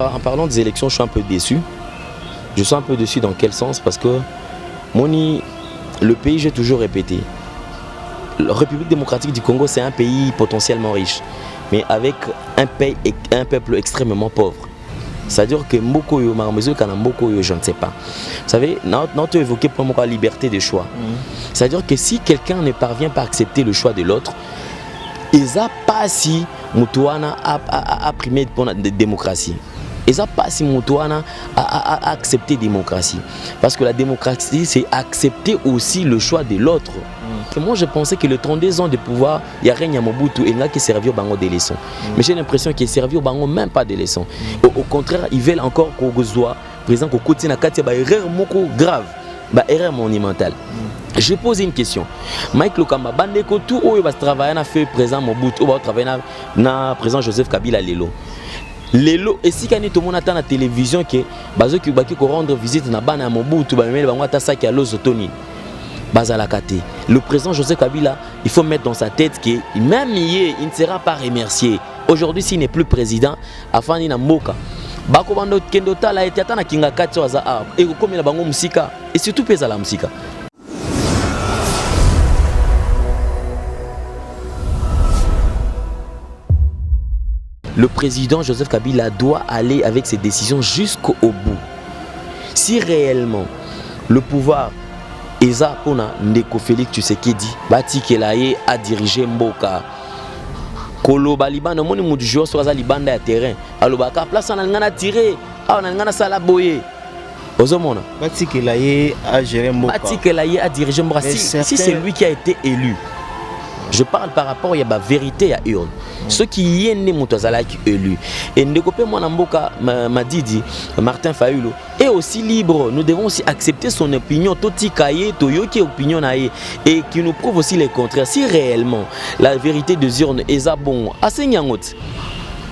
En parlant des élections, je suis un peu déçu. Je suis un peu déçu dans quel sens? Parce que le pays, j'ai toujours répété, la République démocratique du Congo, c'est un pays potentiellement riche, mais avec un peuple extrêmement pauvre. C'est-à-dire que Mbokoyo, je ne sais pas. Vous savez, nous avons évoqué pour moi la liberté de choix. C'est-à-dire que si quelqu'un ne parvient pas à accepter le choix de l'autre, il n'a pas si Moutouana a primé pour la démocratie. Ils n'ont pas si Moutouana a accepté la démocratie. Parce que la démocratie, c'est accepter aussi le choix de l'autre. Moi, je pensais que le 32 ans de pouvoir, il y a rien à Mobutu et il n'y a qui servi au bango des leçons. Mais j'ai l'impression qu'il est servi au bango même pas des leçons. Au contraire, ils veulent encore qu'on soit présent, qu'on continue à faire des erreurs graves, des erreurs monumentales. Je pose une question. Mike Lokamba, bandeko tout où il va travailler na fait présent Mobutu, ou va travailler na présent Joseph Kabila Lelo. Lelo et si quand tout le monde attend la télévision que bazo qui baki ko rendre visite na bana Mobutu ba mele bango ta saki à l'ozotoni. Bazalakate. Le président Joseph Kabila, il faut mettre dans sa tête que même il ne sera pas remercié. Aujourd'hui, s'il n'est plus président, afin de Moka. Bako bando kendo tala ete atana kinga kati waza et comme la bango musika et surtout pesa la musika. Le président Joseph Kabila doit aller avec ses décisions jusqu'au bout. Si réellement le pouvoir Eza pona Ndeko Félix Tshisekedi bati kelaye a dirigé Mboka Kolo Baliban moni mudu joueur sur libanda ya terrain alobaka place na ngana tirer a na ngana sala boye ozomona bati kelaye a gérer Mboka bati kelaye a dirigé Mboka si c'est lui qui a été élu. Je parle par rapport à la vérité à urne. Ceux qui y est né qui élu. Et Ndekopé Mwanamboka m'a dit Martin Fayulu est aussi libre. Nous devons aussi accepter son opinion. Toti Kaye, Toyoki opinion nae et qui nous prouve aussi le contraire. Si réellement la vérité de urne est bon, assez nyangot.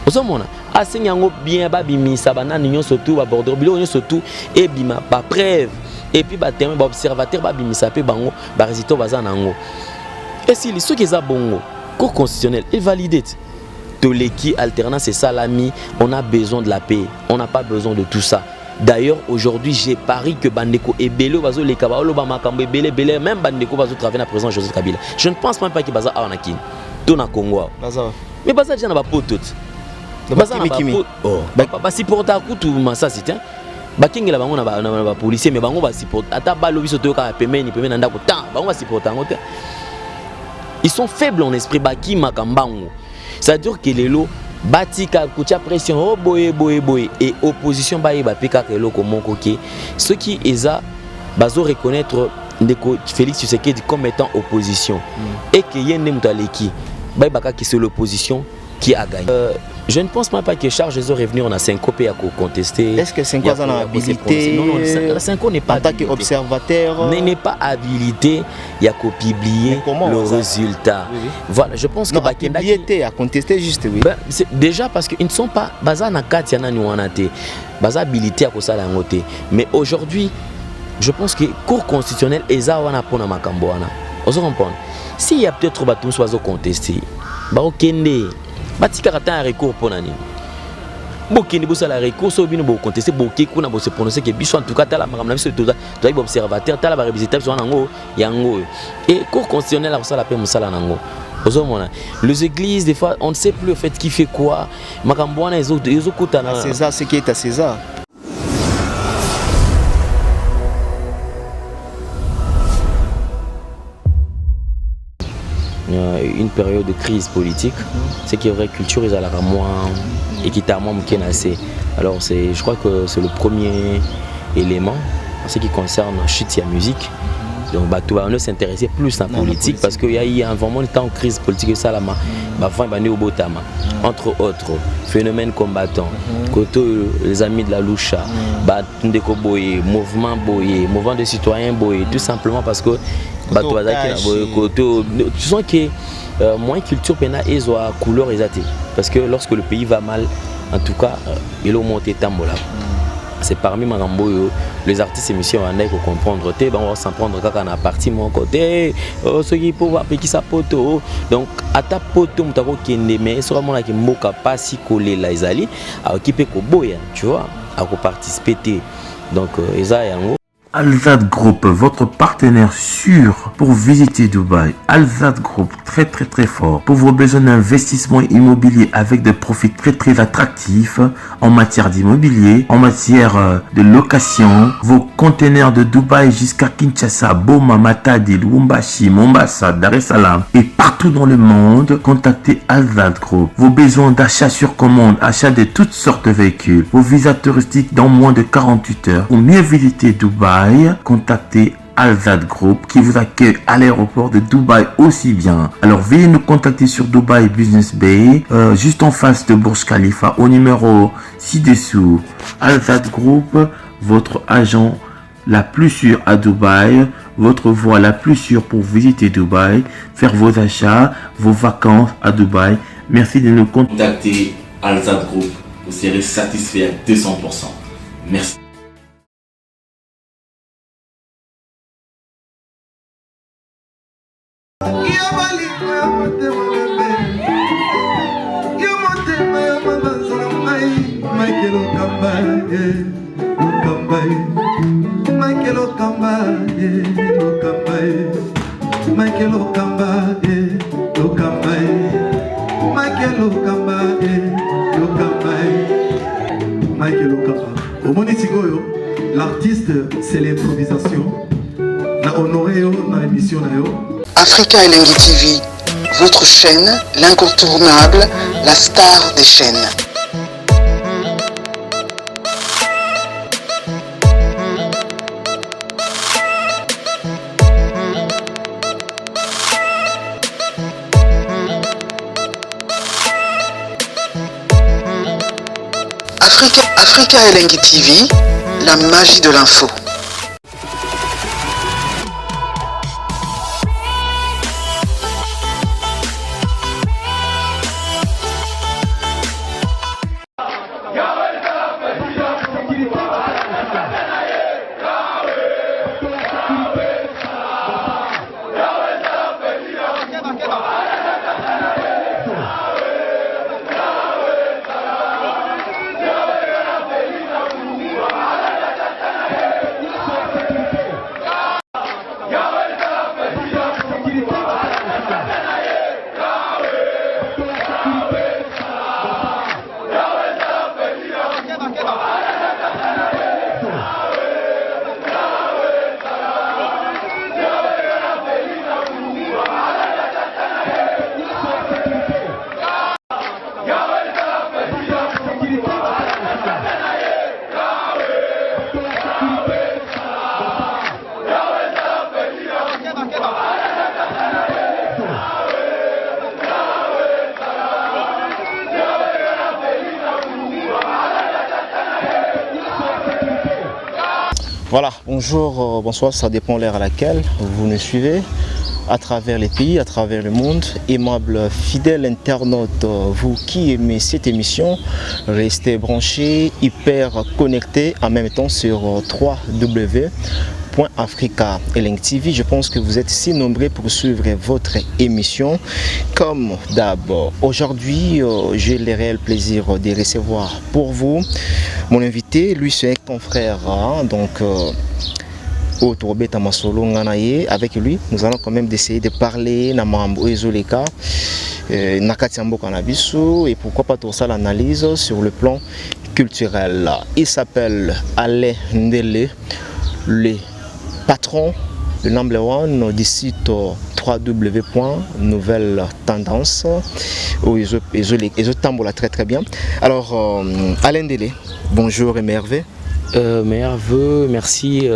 Osomona, assez nyangot bien babimi sabana nyon surtout à bordeaux bilo surtout et bima pas preuve et puis ba terme ba observateur babimi sapé bango ba résultat bazanango. Et si ceux qui sont bon, cour constitutionnel est validé. Toleki, alternance et salami, on a besoin de la paix. On n'a pas besoin de tout ça. D'ailleurs, aujourd'hui, j'ai pari que Bandeko et Belo Bazo les Kabaolo Bamakambe Bele même Bandeko Bazo travaille à présent Joseph Kabila. Je ne pense même pas qu'il Baza a en Akin. Tout na Congo. Mais Baza déjà n'a pas pour tout. Baza n'a pas pour. Oh, bah si pour ta coup tout massa c'était. Bakingi la bango na policier mais bango ba support. Ata balobi soto ka pemeni nanda ko temps. Bango ba support ngote. Ils sont faibles en esprit baki makambango. C'est-à-dire que les lots batika kucha pression oh boye et opposition baye ba peka ke loko monko ke ceux qui eza bazo reconnaître Ndeko Félix Tshisekedi comme étant opposition et que yende mutaleki baye baka que c'est l'opposition qui a gagné. Je ne pense même pas que Charles Jésus est venu, on a 5 copies à contester. Est-ce que 5 ans en habilité? Non, 5 ans n'est pas en tant qu'observateur. N'est pas habilité, il y a qu'à publier le résultat. Oui. Voilà, je pense que habilité à contester juste, oui. Ben, déjà parce qu'ils ne sont pas basés na kati na nuanate, basés habilité à kosala ngote. Mais aujourd'hui, je pense que cour constitutionnelle eza wana pona makambo wana. Vous comprenez? S'il y a peut-être batum soizo contester, ba okende batika kata un recours pour nani. bokende bosala recours so bino bocontester boke kuna bo se prononcer que biso en tout cas tala makamna biso toza toza observateur tala ba revisiter biso nango yango et cour constitutionnelle a sala pe musala nango. Les églises, des fois, on ne sait plus au fait qui fait quoi. César, c'est qui est à César. Une période de crise politique, c'est qui est vrai, culture, ils ont moins équitalement assez. Alors, je crois que c'est le premier élément en ce qui concerne chute et musique. Donc, tout va s'intéresser plus à la politique parce qu'il y a vraiment un temps de crise politique et ça, entre autres phénomènes combattants, les amis de la Loucha, mouvement de citoyens, tout simplement parce que tu sens que moins culture pénale et couleur parce que lorsque le pays va mal, en tout cas, il a monté tambola. C'est parmi les artistes et musiciens on a comprendre on va s'en prendre quand on a parti mon côté ceux qui peuvent appeler qui sa poto donc à ta poto mutako kende mais c'est vraiment là qui moka pas si coller la izali à occuper ko boya tu vois à participer donc eza yango. Alzad Group, votre partenaire sûr pour visiter Dubaï. Alzad Group, très fort. Pour vos besoins d'investissement immobilier avec des profits très attractifs en matière d'immobilier, en matière de location, vos conteneurs de Dubaï jusqu'à Kinshasa, Boma, Matadi, Lubumbashi, Mombasa, Dar es Salaam et partout dans le monde, contactez Alzad Group. Vos besoins d'achat sur commande, achat de toutes sortes de véhicules, vos visas touristiques dans moins de 48 heures. Pour mieux visiter Dubaï, contactez Alzad Group qui vous accueille à l'aéroport de Dubaï aussi bien. Alors veuillez nous contacter sur Dubaï Business Bay, juste en face de Burj Khalifa au numéro ci-dessous. Alzad Group, votre agent la plus sûre à Dubaï, votre voie la plus sûre pour visiter Dubaï, faire vos achats, vos vacances à Dubaï. Merci de nous contacter. Alzad Group, vous serez satisfait à 200%. Merci. L'artiste, c'est l'improvisation. Na honoré dans l'émission. Africa Elengi TV, votre chaîne, l'incontournable, la star des chaînes. Africa Elengi TV, la magie de l'info. Voilà, bonjour, bonsoir, ça dépend l'heure à laquelle vous me suivez. à travers les pays, à travers le monde. Aimables, fidèles internautes, vous qui aimez cette émission, restez branchés, hyper connectés en même temps sur www.africa et Link TV. Je pense que vous êtes si nombreux pour suivre votre émission. Comme d'abord, aujourd'hui, j'ai le réel plaisir de recevoir pour vous mon invité. Lui, c'est un confrère, avec lui, nous allons quand même essayer de parler et pourquoi pas tout ça l'analyse sur le plan culturel. Il s'appelle Alain Ndélé, le patron, le number one du site www.nouvelle-tendance où ils tambola très très bien. Alors Alain Ndélé, bonjour et merveille. Merveilleux, merci.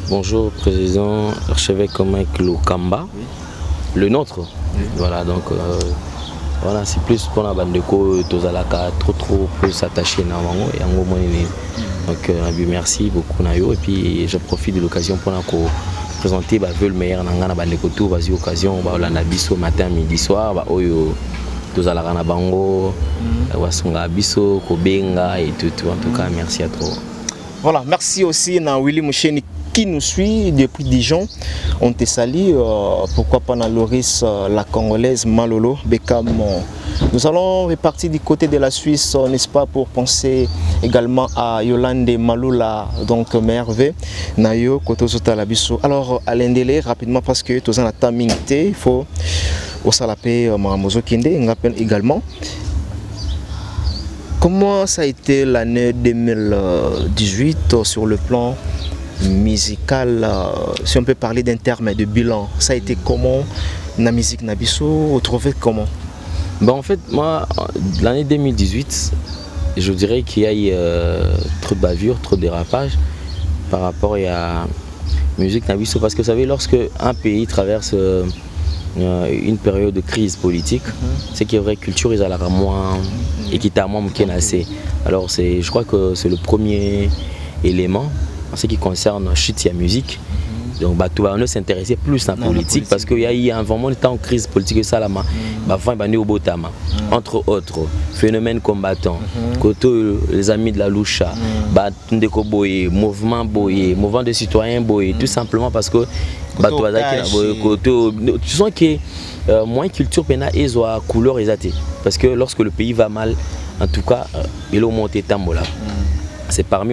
Bonjour président archevêque Mike Lokamba, le nôtre. Voilà, donc voilà, c'est plus pour la bande de co tozalaka trop plus attaché na wango et en donc merci beaucoup nayo et puis je profite de l'occasion pour présenter le meilleur nanga na bande de tout vas-y occasion ba la biso matin midi soir ba oyo tozalaka na bango wasunga biso kobenga et tout en tout cas merci à toi. Voilà, merci aussi à Willy Moucheni qui nous suit depuis Dijon. On te salue, pourquoi pas dans Loris, la Congolaise Malolo, Bekam. Nous allons repartir du côté de la Suisse, n'est-ce pas, pour penser également à Yolande Malula, donc merveille, Nayo, Kotozota Labiso. Alors, Alain Ndélé, rapidement, parce que tous en a tamingté, il faut au salapé Maramozo Kinde, on appelle également. Comment ça a été l'année 2018 sur le plan musical, si on peut parler d'un terme de bilan, ça a été comment la musique Nabiso, vous trouvez comment? Bon, en fait, moi, l'année 2018, je dirais qu'il y a eu trop de bavures, trop de dérapages par rapport à la musique Nabiso, parce que vous savez, lorsque un pays traverse une période de crise politique, c'est qu'il y a une vraie culture, ils ont la moins équitablement assez. Alors, je crois que c'est le premier élément en ce qui concerne chute la musique. Donc tout va s'intéresser plus à la politique parce qu'il y a eu un vraiment temps en crise politique et ça là entre autres phénomènes combattants, les amis de la Loucha, mouvement de citoyens boyé, tout simplement parce que tu sens que moins culture pena et couleur exatée parce que lorsque le pays va mal, en tout cas il a monté tambola. C'est parmi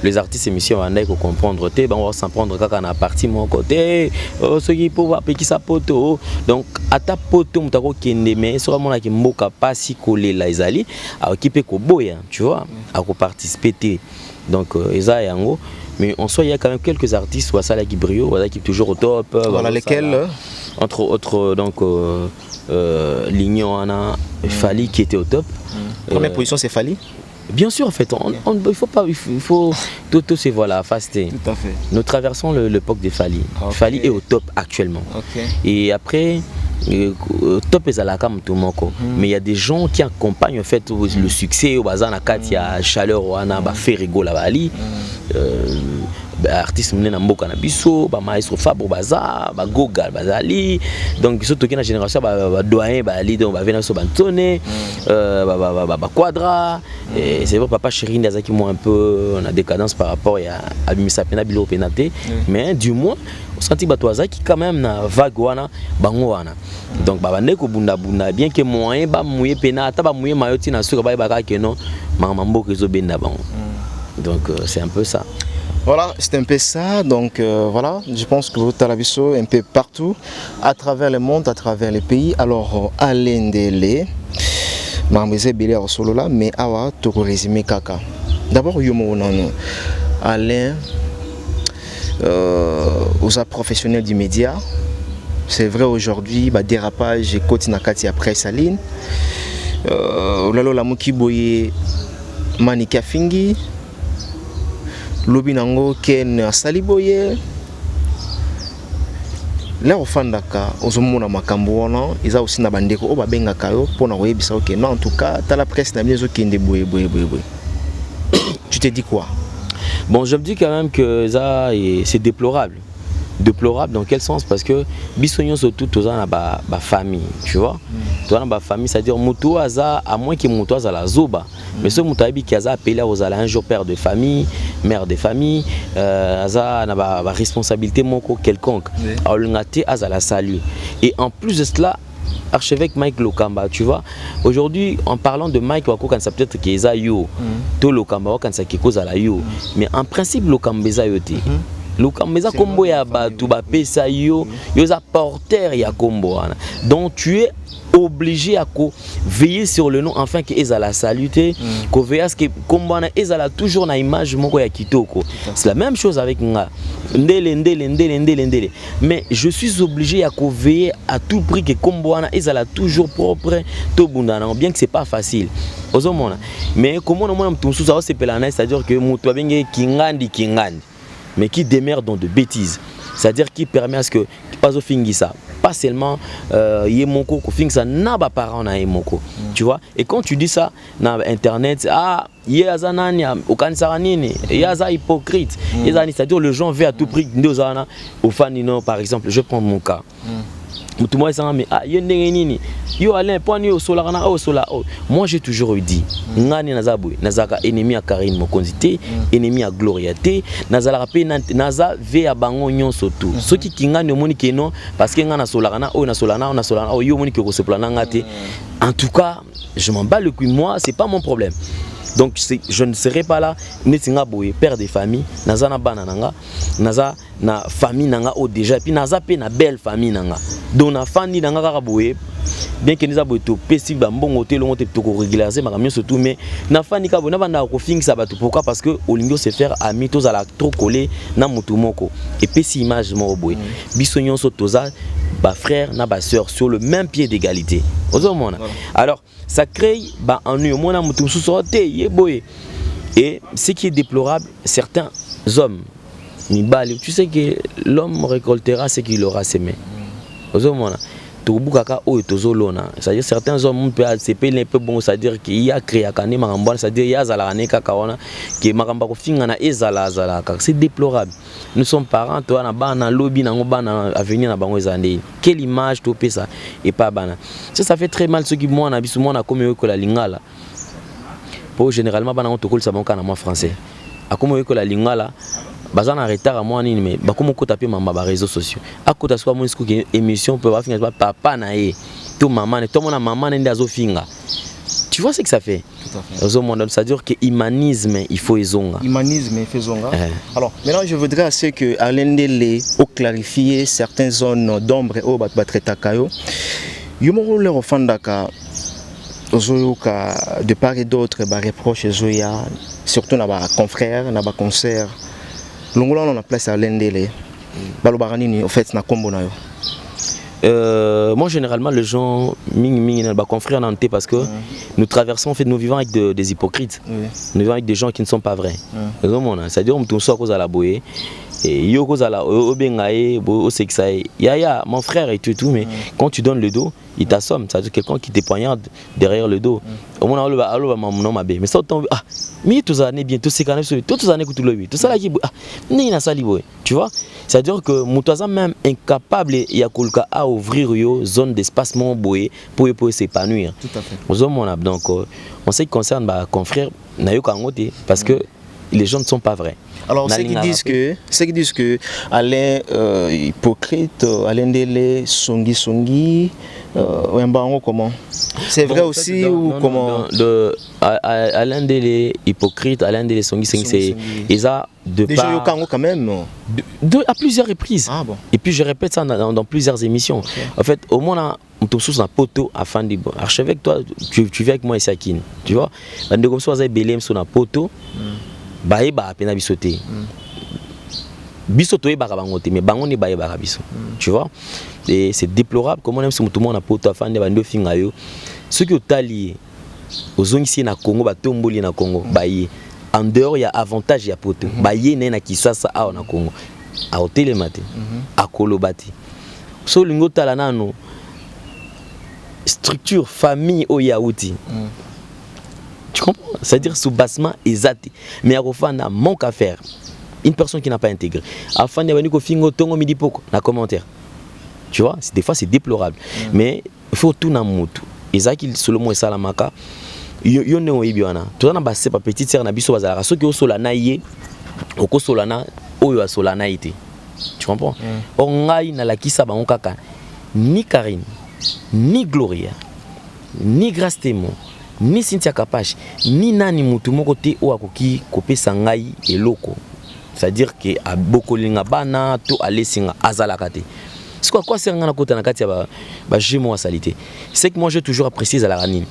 les artistes émissions on a comprendre on va s'en prendre quand on a parti mon côté ceux qui peuvent appliquer sa poteau donc à ta poteau mutako kende mais sur mon qui moka pas si collé la izali à équiper ko boya tu vois à participer donc eza yango mais en soi il y a quand même quelques artistes ou ça qui brillent ou qui toujours au top voilà lesquels entre autres donc Lignon Anna Fali qui était au top. Première position c'est Fali. Bien sûr, en fait, il faut tout se voilà, faster. Tout à fait. Nous traversons l'époque des Fali. Okay. Fali est au top actuellement. Okay. Et après, top est à la cam tout monde. Mais il y a des gens qui accompagnent en fait le succès au bazar na il y a chaleur ou ana ba fait rigoler Bali. Artistes menés dans Mboka na biso, ba maestro Fabro Baza, ba Gogal Bazali. Donc surtout que la génération ba doyen ba ali donc ba venir so bantone, ba Quadra et c'est vrai papa Chéri Ndazaki moi un peu on a décadence par rapport à Bimisa Pena Bilo Penate, mais du moins on sentit ba toaza qui quand même na vague wana bango wana. Donc ba bande ko bunda bien que moyen ba mouye pena ta ba mouye mayoti na suka ba ka que non mama Mboka zo benda bango. Donc c'est un peu ça. Voilà, c'est un peu ça, donc voilà, je pense que vous avez un peu partout, à travers le monde, à travers les pays. Alors, Alain Ndélé, Marmese Bilé au solo là, mais awa, tu peux résumer kaka. D'abord, Alain, aux professionnels du média, c'est vrai aujourd'hui, dérapage et côte nakati après Saline, Lalo Lamuki Boye, Manika Fingi. Lobinango Ken Saliboye là au fandaka ozomona makambo wana iza aussi na bandeko o babengaka yo pona koyebisa OK non en tout cas ta la presse na biso kende boye. Tu te dis quoi? Bon, je me dis quand même que ça c'est déplorable déplorable dans quel sens? Parce que bisognon surtout tous dans ba famille, tu vois. Tous dans ba famille, c'est-à-dire mutu aza à moins que mutu aza la zoba. Mais ce mutu abi qui aza appelé aux ala un jour père de famille, mère de famille, aza na ba responsabilité moko quelconque. Alors l'ungate aza la salut. Et en plus de cela, archevêque Mike Lokamba, tu vois, aujourd'hui en parlant de Mike Wako quand ça peut-être qu'il y a yo, tout Lokamba quand ça qui cause à la yo, mais en principe Lokamba za yote. Lokamba za kombo ya batu ba pesa yo, yo za porteur ya kombo wana. Donc tu es obligé à veiller sur le nom afin que ezala saluté, que veille à ce que kombo wana ezala toujours na image moko ya kitoko. C'est la même chose avec nga. Ndele. Mais je suis obligé à veiller à tout prix que kombo wana ezala toujours propre to bundana, bien que c'est pas facile. Ozomona. Mais comment on m'a tout ça c'est pelana, c'est-à-dire que mutu abenge kingandi. Mais qui démerde dans de bêtises, c'est-à-dire qui permet à ce que pas au fingi ça, pas seulement yemoko ko fingi ça na ba parents na yemoko, tu vois. Et quand tu dis ça dans internet, yaza nani ukanisa nini, yaza hypocrite, c'est-à-dire le gens veut à tout prix ndozana au fanino par exemple, je prends mon cas. Moi j'ai toujours dit ngani nazabwe nazaka ennemi à Karine Mokonzité, ennemi à Gloriaté, nazala pe naza ve ya bango nyonso tout ceux qui ngani omoni que non parce que ngana solarana o na solana o yo moni que ko se plana ngate. En tout cas je m'en bats le cul, moi c'est pas mon problème. Donc je ne serai pas là, netinga boye père de famille, naza na bana nanga, naza na famille nanga o déjà puis naza pe na belle famille nanga. Donc na fandi nanga kaka boye, bien que neza boye to pesi ba mbongo te longo te to ko régulariser makamio surtout mais na fandi ka bona banda ko fingisa bato. Pourquoi? Parce que olingo se faire ami toza la trop collé na mutu moko et pesi image mo boye. Biso nyonso toza ba frère na ba sœur sur le même pied d'égalité. Alors ça crée ennui. Et ce qui est déplorable, certains hommes, tu sais que l'homme récoltera ce qu'il aura semé. C'est-à-dire certains hommes peuvent accepter un peu bon, c'est-à-dire qu'il y a créé à Kane Marambouane, c'est-à-dire qu'il y a Zalane Kakawana, qui Marambako Fingana et Zala. C'est déplorable. Nous sommes parents, toi, na lobby, na avenir na bango ezande. Quelle image tu peux ça et pas bana. Ça fait très mal ceux qui moi na bisu moi na comme ko la lingala. Pour généralement bana on te colle ça mon kana moi français. A comme ko la lingala. Bazana retard à moi mais ba comme ko taper mama ba réseaux sociaux. A ko ta soit mon émission peut pas finir papa na e. Tout maman, tout mon maman nda zo finga. Tu vois ce que ça fait? Tout à fait. Ça veut dire que humanisme, il faut ezonga. Humanisme, il faut ezonga. Alors, maintenant, je voudrais assez que Alain Dele clarifier certaines zones d'ombre au Batretakayo. Yomo le refandaka ozoyoka de part et d'autre ba reproche zoya surtout na ba confrères, na ba concert. Longola on a place à Alain Dele. Balobaranini au fait na kombo na yo. Moi généralement les gens confrères nantais parce que nous traversons en fait, nous vivons avec des hypocrites, nous vivons avec des gens qui ne sont pas vrais. C'est-à-dire on soit cause à la boye et yo cause à la obengae bo sexae ya mon frère et tout mais quand tu donnes le dos il t'assomme, c'est-à-dire quelqu'un qui te poignarde derrière le dos. Au moins allo maman mabe mais ça tombe mais tous années bien tous ces canaux tous années que tout le tout ça là qui ni na sali boy tu vois. C'est-à-dire que Moutaza même incapable ya kolka à ouvrir yo zone d'espacement boy pour s'épanouir. Tout à fait. Donc en ce qui concerne ma confrère na yo kangote parce que les gens ne sont pas vrais. Alors ceux qui disent que Alain hypocrite, Alain Dele songi comment? C'est vrai aussi ou comment? Alain Dele hypocrite, Alain Dele songi c'est déjà de déjà yo quand même à plusieurs reprises. Ah bon. Et puis je répète ça dans plusieurs émissions. Okay. En fait au moins on te sous un poteau afin de archevêque toi tu viens avec moi ici à Kin, tu vois? On comme ça belém sur un poteau. Baé ba pena bisoté. Bisoto e ba bangote mais bango ne baé ba biso. Tu vois? Et c'est déplorable comment même si tout le monde a poto afin de bando finga yo. Ceux qui ont tali ozongisi na Congo ba tomboli na Congo baé. En dehors il y a avantage il y a poto. Baé na kisasa a na Congo. A hôtel maté. A kolobati. So lingo tala nano structure famille o yaouti. Tu comprends? C'est-à-dire sous bassement exact. Mais à refana manque à faire. une personne qui n'a pas intégré. Afin de venir au fingo tongo midi poko na commentaire. Tu vois, des fois c'est déplorable. Mais il faut tout na mutu. Ezaki solomo esalamaka. Yo ne oyibiwana. Tout na basse pa petite sœur na biso bazala. Soki o solana yé, oko solana oyo solana ité. Tu comprends? Or ngai na la kisa bango kaka ni Karine, ni Gloria, ni Grace Témoin, ni Cynthia Kapache, ni nani mutu moko te o akoki kopesa ngai eloko. C'est-à-dire que a bokolinga bana to alesinga azalaka te. C'est quoi c'est ngana kota na kati ya ba jemo salité. C'est que moi j'ai toujours apprécié za la ranine.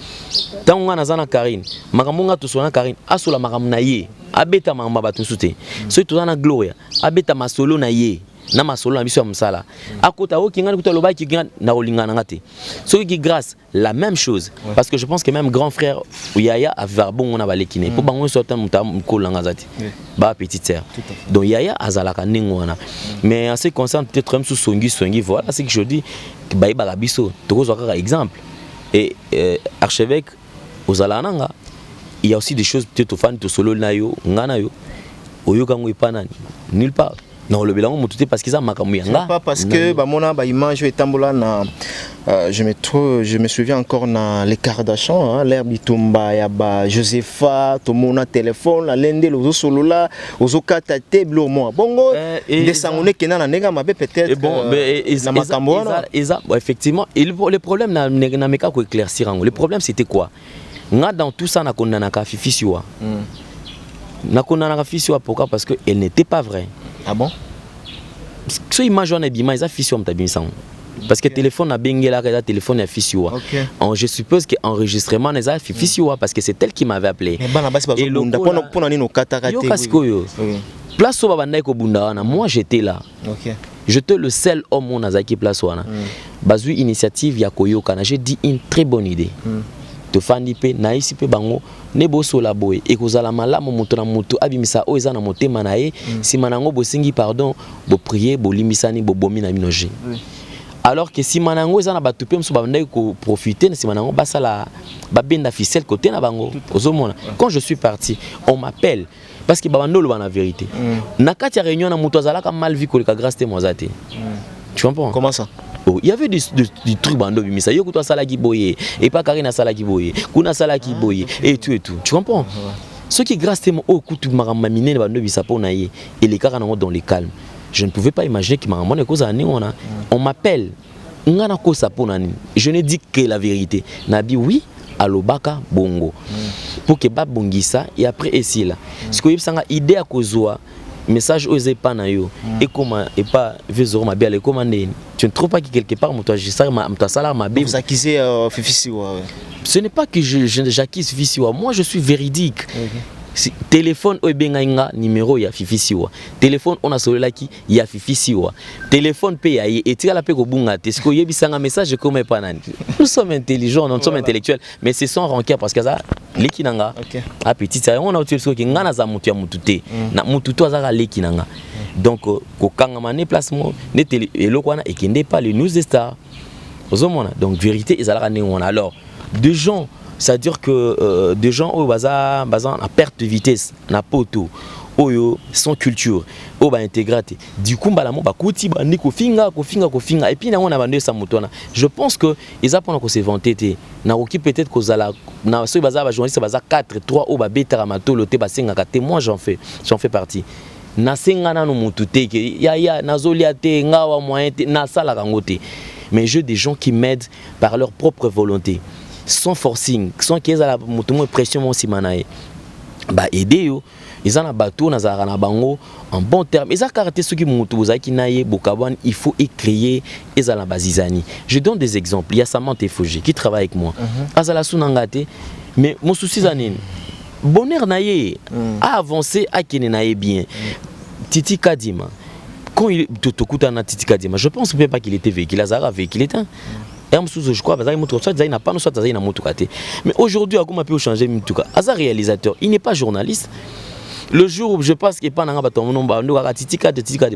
Tant on a na Karine, makamonga to sona Karine, asola makamna ye, abeta mamba batu sute. So to na Gloria, abeta masolo na ye. Na masolo na biso ya msala. Akota o kinga kuta loba ki kinga na olingana ngate. So ki grâce la même chose parce que je pense que même grand frère Yaya a verbon on a balekine. Pour bango sortant muta mkolanga zati. Ba petite sœur. Donc Yaya azalaka ningwana. Mais en ce qui concerne peut-être même sous songi voilà c'est que je dis ba ba biso to ko exemple. Et archevêque ozalananga il y a aussi des choses peut-être fan to solo na yo ngana yo oyo kango ipanani nulle part. Non, le bilan parce qu'ils ont pas parce que mon image est na je me souviens encore dans les Kardashians hein, l'herbe Bitumba yaba Josepha to mona téléphone la lende lozo solo là ozo kata table moi bongo des sangone kena na nega mabe peut-être bon effectivement le problème na meka ko éclaircir ngo le problème c'était quoi nga dans tout ça na kondana ka fifisiwa na kondana fifisiwa pourquoi parce que elle n'était pas vraie. Ah bon? So image on a bima ils a fissure m'tabimisa parce que téléphone a bengela que téléphone a fissure. Je suppose que enregistrement les a fissure parce que c'est elle qui m'avait appelé. Et le pour nani no katakate. Yo kasikoyo. Place so babanda ko bunda wana moi j'étais là. OK. J'étais le seul homme on azaki place wana. Bazui initiative ya koyoka na j'ai dit une très bonne idée. To fandi pe na isi pe bango ne boso la boye e kozala malamu moto na moto abimisa o eza na motema na ye si manango bosingi pardon bo prier bo limisani bo bomi na minoje alors que si manango eza na batu pe mso ba ndai ko profiter si manango basala ba benda ficelle côté na bango ozomona quand je suis parti on m'appelle parce que babando lo na vérité na kati ya réunion na moto azalaka mal vu ko le Grace Témoin zate tu comprends comment ça? Il y avait des trucs bando bimisa yo kuto sala ki boye et pas Karina sala ki boye kuna sala ki boye et tout tu comprends ce qui Grace Témoin au kutu maramamine bando bisa pona ye et les cara dans le calme je ne pouvais pas imaginer que maramone cause ani on m'appelle ngana ko sa pona ni je ne dis que la vérité nabi oui alobaka bongo pour que ba bongisa et après ici là ce que yebsanga idée à kozwa message osé pas na yo et comment et pas vezoro ma bien les commander tu ne trouves pas que quelque part moi toi salaire ma bien vous accusez Fifisiwa ce n'est pas que j'accuse Fifisiwa moi je suis véridique si, téléphone o benga numéro ya Fifisiwa téléphone on a celui-là qui ya Fifisiwa téléphone pe ya et tira la pe ko bunga te ce que yebisanga message comme pas nani nous sommes intelligents nous sommes intellectuels mais c'est sans rancœur parce que ça lekinanga a petit ça on a utilisé ce que ngana za mutu ya mutute na mututo azaka lekinanga donc ko kangama ne placement ne télé eloko wana ekende pas le news star ozomona donc vérité ezalaka ne on alors de gens c'est-à-dire que des gens au bazar à perte de vitesse na poto oyo sans culture o ba intégrité du coup balamo ba kuti ba ndiko finga et puis na on a bandé sa motona je pense que ils apprennent qu'on se vanter na oki peut-être que la na so bazar ba journaliste bazar 4 3 o ba betara matolo te ba senga ka te moi j'en fais partie na senga na no mutute ke ya nazolia te ngawa moyen te na sala kangote mais je des gens qui m'aident par leur propre volonté sans forcing sans qu'ils a la moto pression mon simanae ba aider yo ils en a bateau na bango en bon terme ils a caractère ceux qui moto zaki naye bokaban il faut créer ils a la bazizani je donne des exemples il y a Samantha Fougé qui travaille avec moi azala sunangate mais mon souci zanine bonheur naye a avancé a kene naye bien Titi Kadima quand il totokuta na Titi Kadima je pense même pas qu'il était véhicule azara véhicule était je crois mais aujourd'hui comment peut changer Aza réalisateur il n'est pas journaliste le jour où je pense qu'il pas na bato mon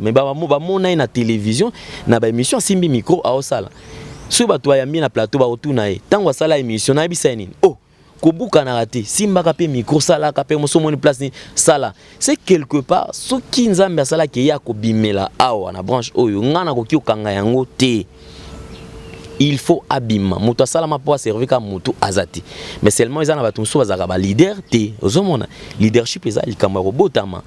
mais ba mona na télévision na ba émission simbi micro a osala so bato ya mi na plateau ba otuna e tango sala émission na bisani oh kobuka na raté simba kapé micro sala kapé moso moni place ni sala c'est quelque part ce qui nzambe sala ke ya ko bimela awa na branche oyo ngana ko kiokanga yango te. Il faut abîmer. Mutu salama pour servir comme mutu azati. Mais seulement ils en ont tout ça bazaka ba leader te. Ozomona leadership eza likambo robotama.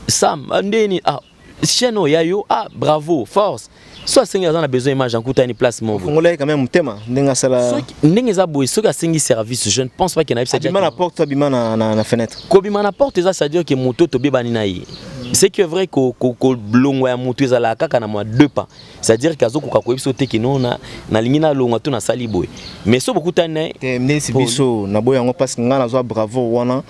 Sam ndeni ah cheno yayo ah bravo force. Soit sengi azana besoin image en kuta une place mon. Congolais quand même tema ndenga sala. Ndenga za boy soka sengi service je ne pense pas qu'il y en a ça. Bima la porte bima na fenêtre. Ko bima na porte ça veut dire que mutu to beba ni na yi. C'est que vrai que blongo ya mutu ezala kaka na moi 2 pas. C'est-à-dire qu'azo ko ko ebiso te ki non na lingina longa to na sali boy. Mais so beaucoup tane mnesi biso na boy yango parce que ngana zo bravo wana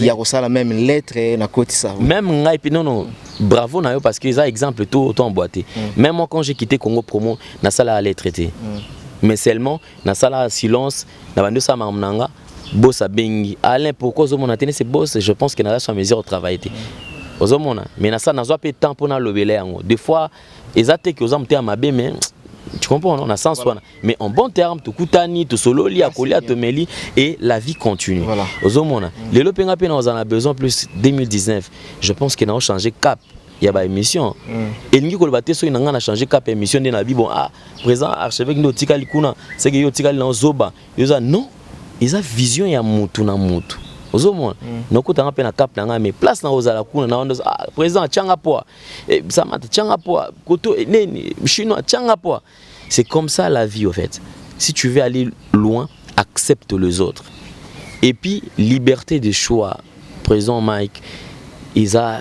ya ko sala même lettre na koti ça. Même ngai puis non bravo na yo parce que ça exemple tout autant emboîté. Même moi quand j'ai quitté Congo Promo na sala à lettre te. Mais seulement na sala silence na bando sa mamnanga boss a bengi. Alain pourquoi zo mon atene c'est boss je pense que na la mesure au travail te. Mais ça n'a pas temps pour le des fois, ils attaquent aux hommes à mais tu comprends, on a sens. Mais en bon terme, tu coutani, tu solo, lia, colia, tu meli, et la vie continue. Aux hommes, les lopins on en a besoin plus 2019. Je pense qu'ils ont changé cap. Il y a une émission. Et nous avons changé cap émission de la vie. Bon, ah, présent, archevêque, nous avons c'est que nous avons zoba. Ils ont non, ils ont vision, il y a moutou na moutou. Ozomona noko tanga pe na cap na mais place na ozala kuna na ondo président tchanga poa ça mata tchanga poa koto neni chinois tchanga poa. C'est comme ça la vie au fait. Si tu veux aller loin, accepte les autres. Et puis liberté de choix. Président Mike,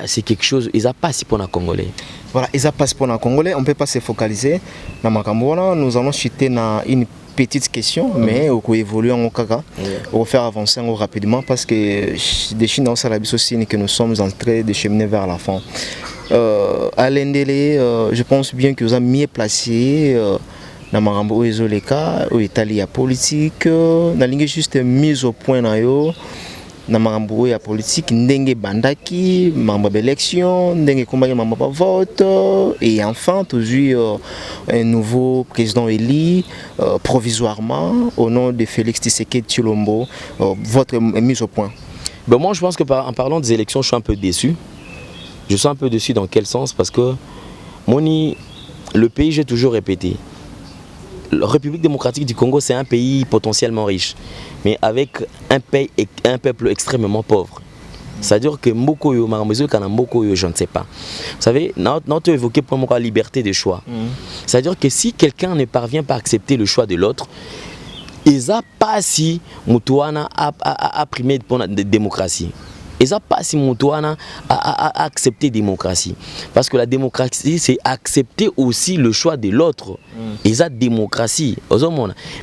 c'est quelque chose, ils a pas si pour la Congolais. Voilà, ils a pas si pour la Congolais, on peut pas se focaliser dans Makambola, nous allons chuter dans une petite question, mais on peut évoluer en Okaka, on va faire avancer rapidement parce que des Chinois aussi que nous sommes en train de cheminer vers la fin. Alain Dele, je pense bien que vous avez mieux placé dans Marambo Ezoleka, au Italie politique, dans la ligne juste mise au point na yo. Na marambo ya politique ndenge bandaki mambo d'élection ndenge combattre mambo vote et enfin toujours un nouveau président élu provisoirement au nom de Félix Tshisekedi Tshilombo. Votre mise au point. Ben moi je pense que en parlant des élections je suis un peu déçu. Je suis un peu déçu dans quel sens parce que le pays j'ai toujours répété. La République démocratique du Congo, c'est un pays potentiellement riche, mais avec un peuple extrêmement pauvre. C'est-à-dire que Mbokoyo, Mbokoyo, je ne sais pas. Vous savez, notre évoqué pour moi la liberté de choix. C'est-à-dire que si quelqu'un ne parvient pas à accepter le choix de l'autre, il n'a pas si Moutouana a primé pour la démocratie. Et ça pas si Moutouana a accepté la démocratie. Parce que la démocratie, c'est accepter aussi le choix de l'autre. Et ça, démocratie.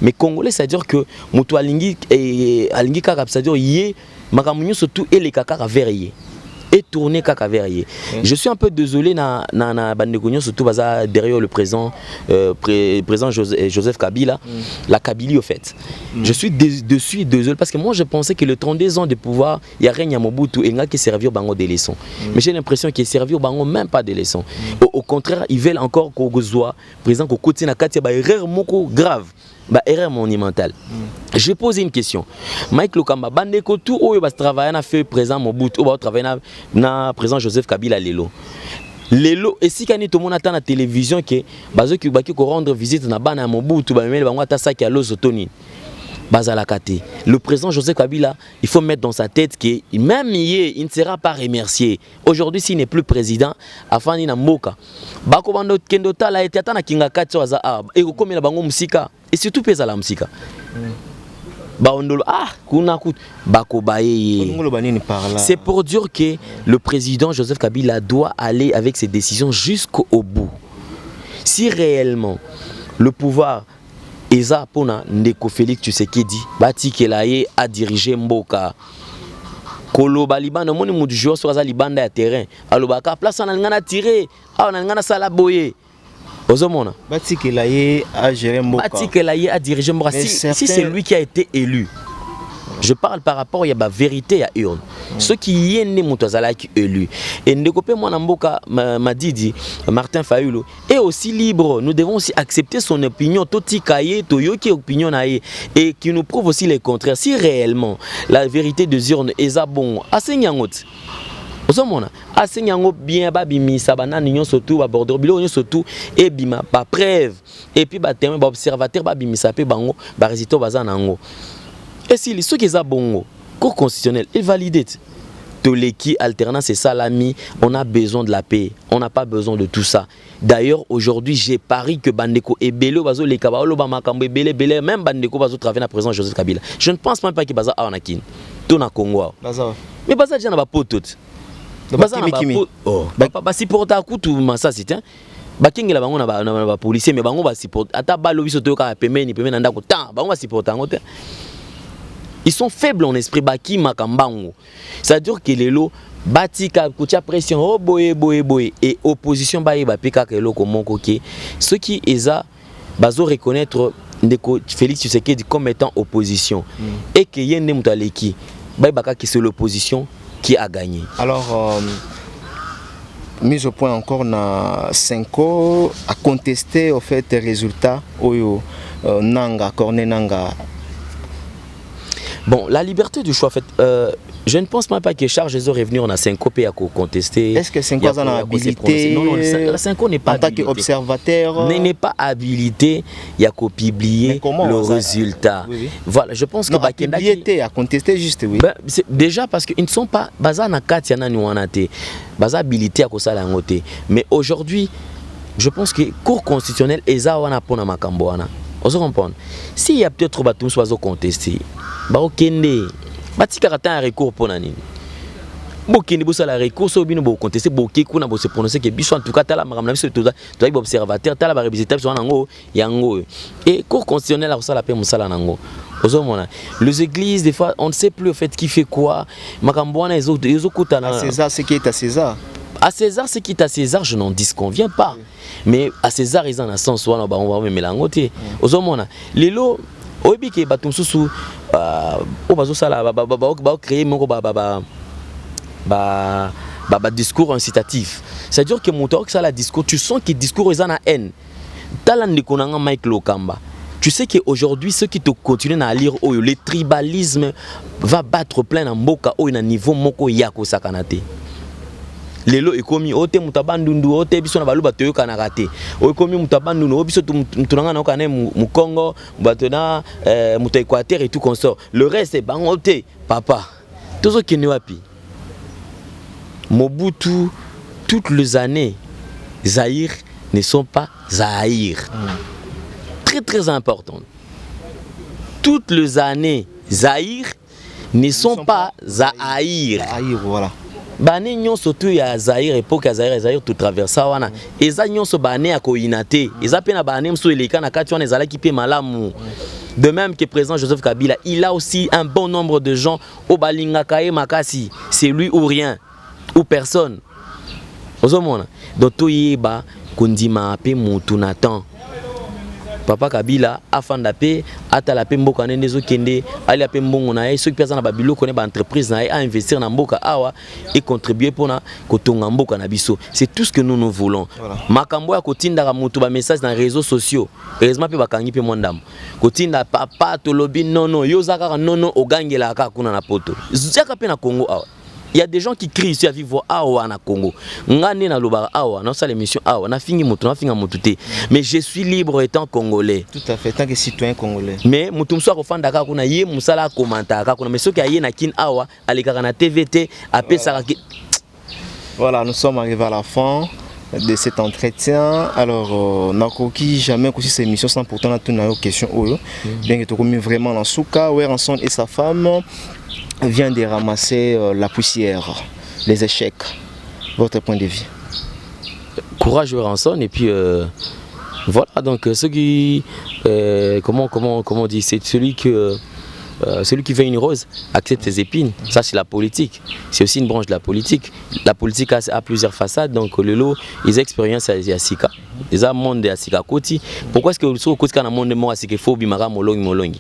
Mais Congolais, c'est-à-dire que Moutouana Alingi Kakab, c'est-à-dire qu'il y a surtout et les Kakab verriers. Et tourner Kakaverrier. Je suis un peu désolé na Bandegognon surtout derrière le président Joseph Kabila, la Kabylie au fait. Je suis désolé parce que moi je pensais que le 32 ans de pouvoir, il y a rien à Mobutu et il n'y a qui servir au bango des leçons. Mais j'ai l'impression qu'il servi au bango même pas des leçons. Au contraire, ils veulent encore qu'on soit président qu'on continue à faire des erreurs grave. Erreur monumentale. Je pose une question. Mike Lokamba, bandeko tout oyo bas travailler na fait présent Mobutu, ou travailler na président Joseph Kabila lelo. Lelo et si kani tout le monde attend la télévision que bazo ki baki ko rendre visite na bana Mobutu ba memele bango ata saki alo zotoni. Bazalakate. Le président Joseph Kabila, il faut mettre dans sa tête que même il ne sera pas remercié. Aujourd'hui, s'il n'est plus président, afani na mboka. Bako bando kendo tala ete ata na kinga kati waza e ko komela bango musika et surtout pesa la musika. C'est pour dire que le président Joseph Kabila doit aller avec ses décisions jusqu'au bout. Si réellement le pouvoir Eza pona ndeko Félix Tshisekedi bati kelaye a dirigé Mboka Kolo Balibana moni mu joueur sur libanda ya terrain alobaka place na ngana tirer na ngana sala boye ozomona bati kelaye a gérer Mboka bati kelaye a dirigé Mboka si c'est lui qui a été élu Je parle par rapport à la vérité à urne. Ceux qui y sont nés élu. Et Ndekopé Mwanamboka Madidi, Martin Fayulu, est aussi libre. Nous devons aussi accepter son opinion, Toti Kaye, Toyoki opinion naïe, et qui nous prouve aussi le contraire. Si réellement la vérité de urne est bon, assez nyangot. Osomona asenyango bien babimisa banani nyonso tout ba bordeaux bilo nyonso tout et bima ba preuve et puis ba témoin ba observateur babimisa pe bango ba résultat baza nango. Et si ceux qui za bongo cour constitutionnel est validé. Toleki alternance et salami, on a besoin de la paix, on n'a pas besoin de tout ça. D'ailleurs aujourd'hui j'ai pari que Bandeko et Belo bazo le kabaolo ba makambo e bele même Bandeko bazo travailler na président Joseph Kabila. Je ne pense même pas qu'il baza anakin. Tout na Congo. Mais baza déjà na ba poto. Ba supporter kutu masa sitin bakengela bango na ba policier mais bango ba support ata ba lobi soto ka pemeni na ndako ta bango ba supporter ngote. Ils sont faibles en esprit baki makambango. C'est-à-dire que les lots batika kutia pression oh boye et opposition ba yeba peka ke loko monko ke ceux qui eza bazo reconnaître ndeko Félix Tshisekedi comme étant opposition et que yende mutaleki ba yeba ka c'est l'opposition qui a gagné. Alors, mise au point encore, na Senko a contesté au fait les résultats Oyo Nanga, Corne Nanga. Bon, la liberté du choix, en fait, je ne pense pas que Charles est revenu en a Senko et à contester. Est-ce que Senko a habilité? Non, la Senko n'est pas habilité. En tant qu'observateur n'est pas habilité, il y a qu'à publier le résultat. Oui. Voilà, je pense non, que habilité à contester juste, oui. Ben, déjà parce qu'ils ne sont pas baza na katiana nuanate, baza habilité à kosala ngote. Mais aujourd'hui, je pense que cour constitutionnelle eza wana pona makambo wana. On se comprend. S'il y a peut-être batum soit contesté, ba okende batika kata un recours pour nani. Bokende bosa la recours so bino bo contester boké kuna bo se prononcer que biso en tout cas tala makamna biso tout doit observateur tala ba revisiter biso nango yango et cour constitutionnelle a la paix musala nango. Les églises des fois on ne sait plus au fait qui fait quoi. Makambo wana ezo kutana à César ce qui est à César. À César, ce qui est à César, je n'en disconviens pas. Mais à César, ils en ont sens, on va même mélanger. Aux hommes, les lots, au début, ils battent sous, au bas sala, créer mon discours incitatif. C'est-à-dire que mon que ça la discours, tu sens que le discours est en haine. Talan de konanga Mike Lokamba. Tu sais qu'aujourd'hui, ceux qui te continuent à lire, le tribalisme va battre plein en boka, au niveau moko yako sakanate. Lelo ekomi ote mutabandundu ote biso na baluba toyoka na raté okomi mutabandundu biso tunanga na okane mu Congo batona muta Équateur et tout consort le reste c'est bangote papa tozo kene wapi Mobutu toutes les années Zaïre ne sont pas Zaïre très important toutes les années Zaïre ne sont pas Zaïre voilà. Bane nyonso tu ya Zaïre époque ya Zaïre tout traversa wana eza nyonso bane ya koinate eza pe na bane mso eleka na kati wana ezala ki pe malamu de même que président Joseph Kabila il a aussi un bon nombre de gens au balingaka e makasi c'est lui ou rien ou personne ozomona donc to yeba kondima pe mutu na temps Papa Kabila afanda pe atala pe mboka nende zo kende ali ape mbongo na ye ceux qui na babilo connaît ba entreprise na ye a investir na mboka awa et contribuer pona kotonga mboka na biso c'est tout ce que nous voulons voilà. Makambo ya kotinda ka mutu ba message dans les réseaux sociaux heureusement pe bakangi pe mondam kotinda papa to lobi non yo zaka non ogangela ka kuna na poto zaka pe na Congo awa. Il y a des gens qui crient ici à vivre awa na Congo. Ngane na loba awa, na ça l'émission awa, na fingi mutu, na finga mututé. Mais je suis libre étant congolais. Tout à fait, tant que citoyen congolais. Mais mutu mso akofanda ka kuna ye musala commenta ka kuna mais ceux qui a ye na kin awa, aleka na TVT, apé ça. Voilà, nous sommes arrivés à la fin de cet entretien. Alors, Nakoki jamais aussi cette émission sans pourtant na tuna question oyo. Bien que tu commis vraiment dans souka, Weranson et sa femme vient de ramasser la poussière, les échecs. Votre point de vue? Courage Weranson et puis voilà donc ceux qui comment on dit c'est celui que celui qui veut une rose accepte ses épines. Ça, c'est la politique. C'est aussi une branche de la politique. La politique a plusieurs façades. Donc, le lot, ils expérimentent à Sika. Ils ont un monde à Sika Koti. Pourquoi est-ce que le Côte a un monde de moi à Sika Fobi, Mara, Molong, Molong?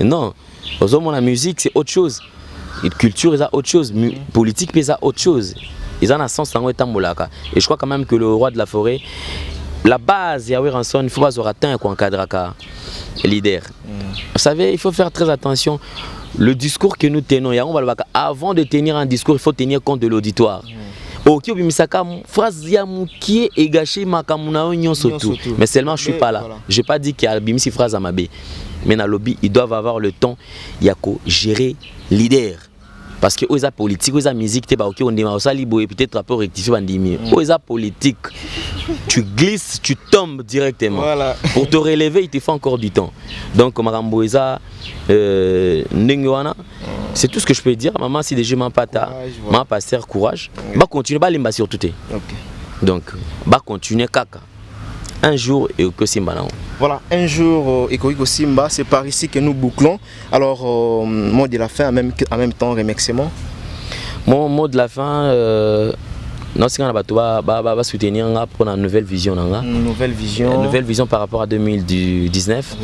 Non. Aux hommes, la musique, c'est autre chose. La culture, c'est autre chose. Politique, c'est autre chose. Ils ont un sens dans le temps. Et je crois quand même que le roi de la forêt, la base, Yahweh Ranson, il ne faut pas se rater un cadre leader. Vous savez, il faut faire très attention. Le discours que nous tenons, avant de tenir un discours, il faut tenir compte de l'auditoire. Ok, phrase qui est gâchée, mais seulement je ne suis pas là. Je n'ai pas dit qu'il y a une phrase à ma baie. Mais dans le lobby, ils doivent avoir le temps de gérer leader. Parce que les politique, les musique, on est peut-être rapport rectifié. Les politique, tu glisses, tu tombes directement. Voilà. Pour te relever, il te faut encore du temps. Donc, c'est tout ce que je peux dire. Maman, si déjà m'en pas maman passer courage, va continuer, va aller sur tout. Donc, va continuer caca. Un jour et que Simba. Voilà, un jour et que Simba, c'est par ici que nous bouclons. Alors, mot de la fin, en même temps, remerciement. Mon mot de la fin, non, c'est qu'on va soutenir pour une nouvelle vision. Une nouvelle vision par rapport à 2019.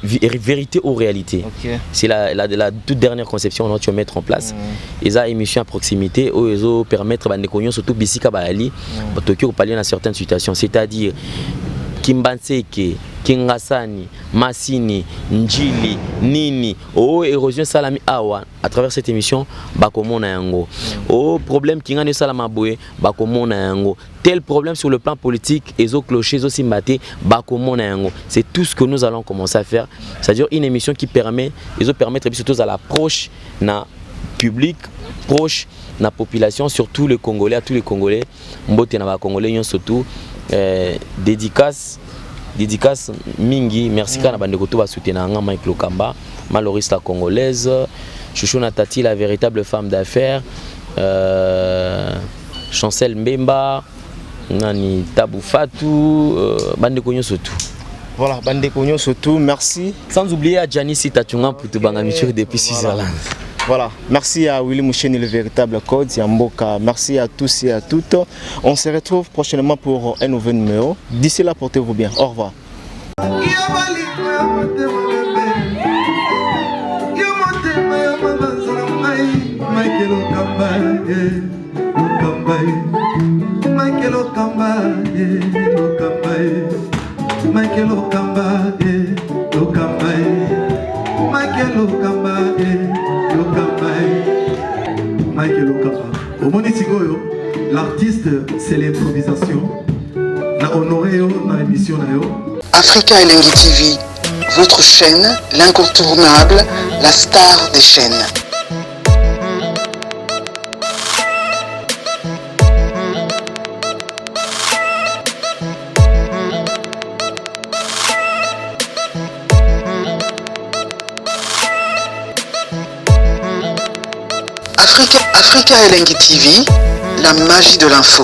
Vérité ou réalité. Okay. C'est la toute dernière conception que tu vas mettre en place. Et ça, émission à proximité, où ils vont permettre de connaître surtout Bissika Baali, Tokyo, parler dans certaines situations. C'est-à-dire Kimbanseke, Kingasani, Massini, Njili, Nini, érosion salami awa à travers cette émission, bakomona yango. Problème qui ngane salama boye, bakomona yango. Tel problème sur le plan politique, ezo clocher, ezo simbate, bakomona yango. C'est tout ce que nous allons commencer à faire. C'est-à-dire une émission qui permet, permettre surtout à l'approche na public, proche na population, surtout les Congolais, à tous les Congolais, mbote na ba Congolais surtout. Dédicace Mingi, merci kana bandeko to ba soutenir Mike Lokamba, Maloris la congolaise, Chouchou Natati la véritable femme d'affaires, Chancel Mbemba, Nani Tabou Fatou, bandeko nyo surtout. Voilà, bandeko nyo surtout, merci. Sans oublier à Janice Tachunga pour te bangamiture depuis Switzerland. Voilà, merci à Willy Moucheni, le véritable code, Yamboka. Merci à tous et à toutes. On se retrouve prochainement pour un nouveau numéro. D'ici là, portez-vous bien. Au revoir. L'artiste, c'est l'improvisation. Na honoré dans l'émission. Africa Elengi TV, votre chaîne, l'incontournable, la star des chaînes. Africa Elengi TV, la magie de l'info.